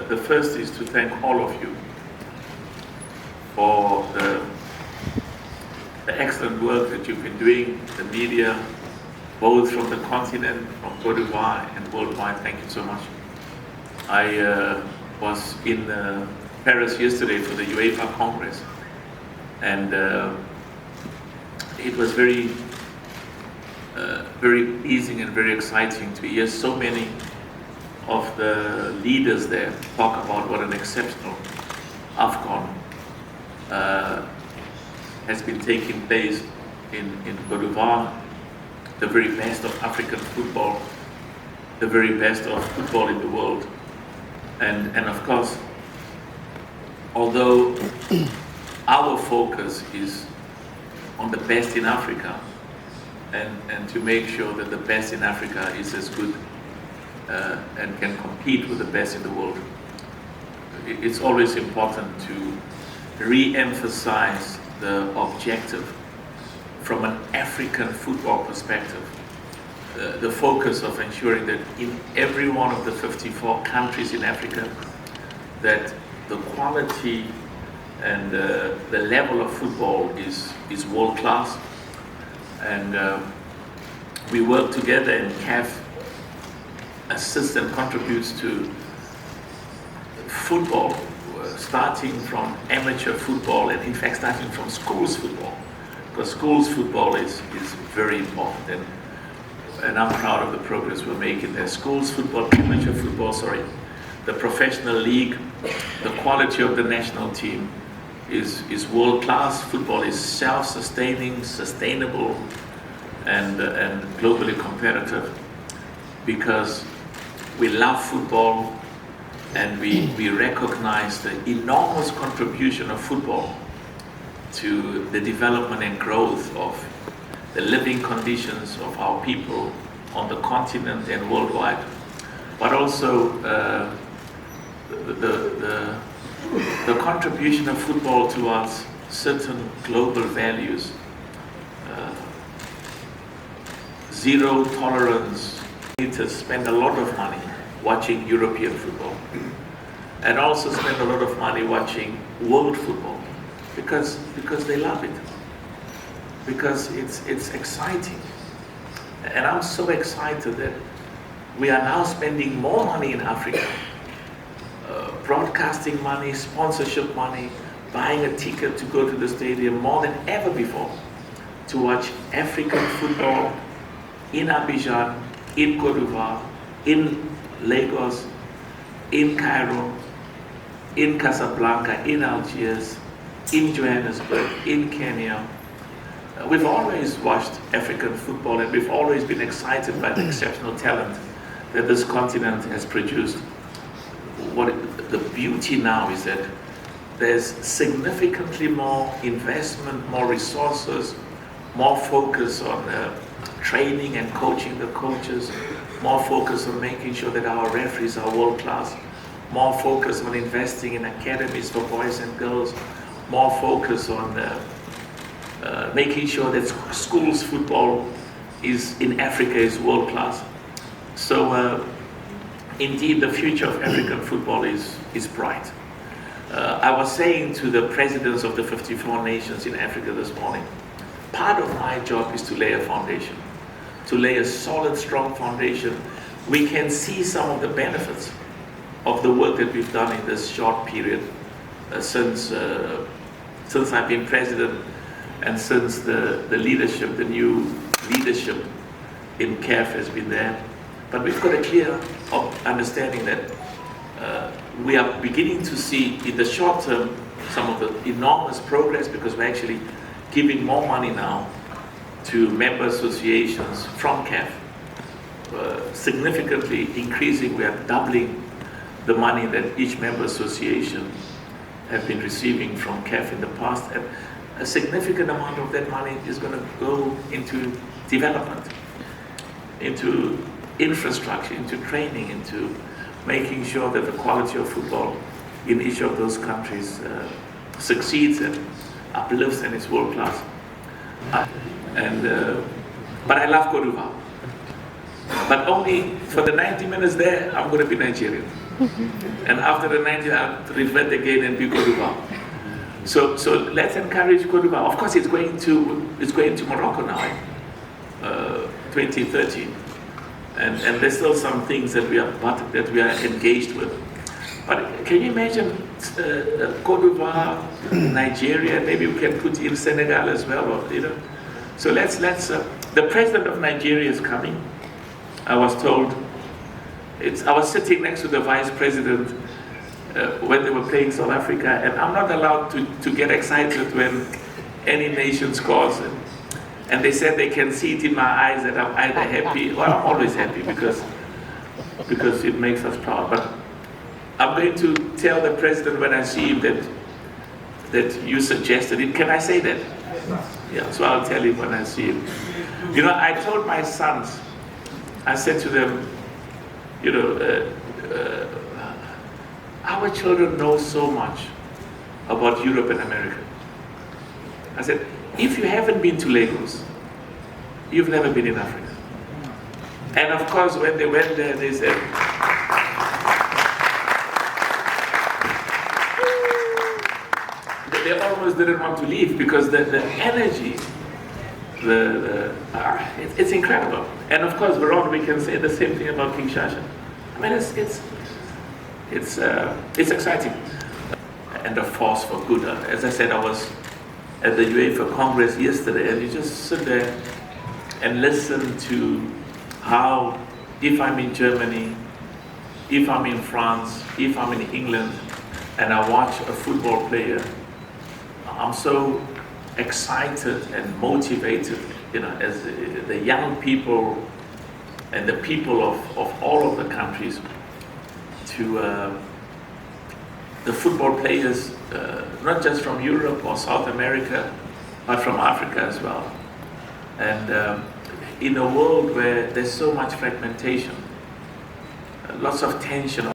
the first is to thank all of you for the excellent work that you've been doing, the media, both from the continent, from Cote d'Ivoire and worldwide. Thank you so much. I was in Paris yesterday for the UEFA Congress, and it was very pleasing and very exciting to hear so many of the leaders there talk about what an exceptional AFCON has been taking place in Cote d'Ivoire, the very best of African football, the very best of football in the world. And of course, although our focus is on the best in Africa, and to make sure that the best in Africa is as good and can compete with the best in the world, it's always important to re-emphasize the objective from an African football perspective. The focus of ensuring that in every one of the 54 countries in Africa, that the quality and the level of football is world class. And we work together, and CAF assists and contributes to football, starting from amateur football, and in fact starting from schools football, because schools football is very important, and I'm proud of the progress we're making there. Schools football, amateur football, the professional league, the quality of the national team is world class. Football is self-sustaining, sustainable, and globally competitive, because we love football and we recognize the enormous contribution of football to the development and growth of the living conditions of our people on the continent and worldwide, but also the contribution of football towards certain global values. Zero tolerance. We need to spend a lot of money watching European football, and also spend a lot of money watching world football, because they love it, because it's exciting. And I'm so excited that we are now spending more money in Africa, broadcasting money, sponsorship money, buying a ticket to go to the stadium more than ever before to watch African football in Abidjan, in Cote d'Ivoire, in Lagos, in Cairo, in Casablanca, in Algiers, in Johannesburg, in Kenya. We've always watched African football, and we've always been excited by the exceptional talent that this continent has produced. The beauty now is that there's significantly more investment, more resources, more focus on training and coaching the coaches, more focus on making sure that our referees are world class, more focus on investing in academies for boys and girls, more focus on making sure that schools football in Africa is world class. So indeed, the future of African football is bright. I was saying to the presidents of the 54 nations in Africa this morning, part of my job is to lay a foundation, to lay a solid, strong foundation. We can see some of the benefits of the work that we've done in this short period since I've been president, and since the leadership, the new leadership in CAF has been there. But we've got a clear understanding that we are beginning to see in the short term some of the enormous progress, because we're actually giving more money now to member associations from CAF, significantly increasing. We are doubling the money that each member association have been receiving from CAF in the past, and a significant amount of that money is going to go into development, into infrastructure, into training, into making sure that the quality of football in each of those countries succeeds and uplifts and is world class. But I love Cote d'Ivoire. But only for the 90 minutes there, I'm going to be Nigerian. And after the 90s, I'll revert again and be Cote d'Ivoire. So let's encourage Cote d'Ivoire. Of course, it's going to Morocco now, 2013, and there's still some things that we are engaged with. But can you imagine Cote d'Ivoire, Nigeria? Maybe we can put in Senegal as well, or, you know. So let's. The president of Nigeria is coming. I was told. I was sitting next to the vice president when they were playing South Africa, and I'm not allowed to get excited when any nation scores. And they said they can see it in my eyes that I'm either happy, well, I'm always happy because it makes us proud. But I'm going to tell the president when I see him that you suggested it. Can I say that? Yeah, so I'll tell him when I see him. You know, I told my sons, I said to them, you know, our children know so much about Europe and America. I said, if you haven't been to Lagos, you've never been in Africa. And of course, when they went there, they said, they almost didn't want to leave because the energy, it's incredible. And of course, Veron, we can say the same thing about Kinshasa. I mean, it's exciting. And a force for good. As I said, I was at the UEFA Congress yesterday, and you just sit there and listen to how, if I'm in Germany, if I'm in France, if I'm in England, and I watch a football player, I'm so excited and motivated, you know, as the young people and the people of all of the countries, to the football players, not just from Europe or South America, but from Africa as well. And in a world where there's so much fragmentation, lots of tension,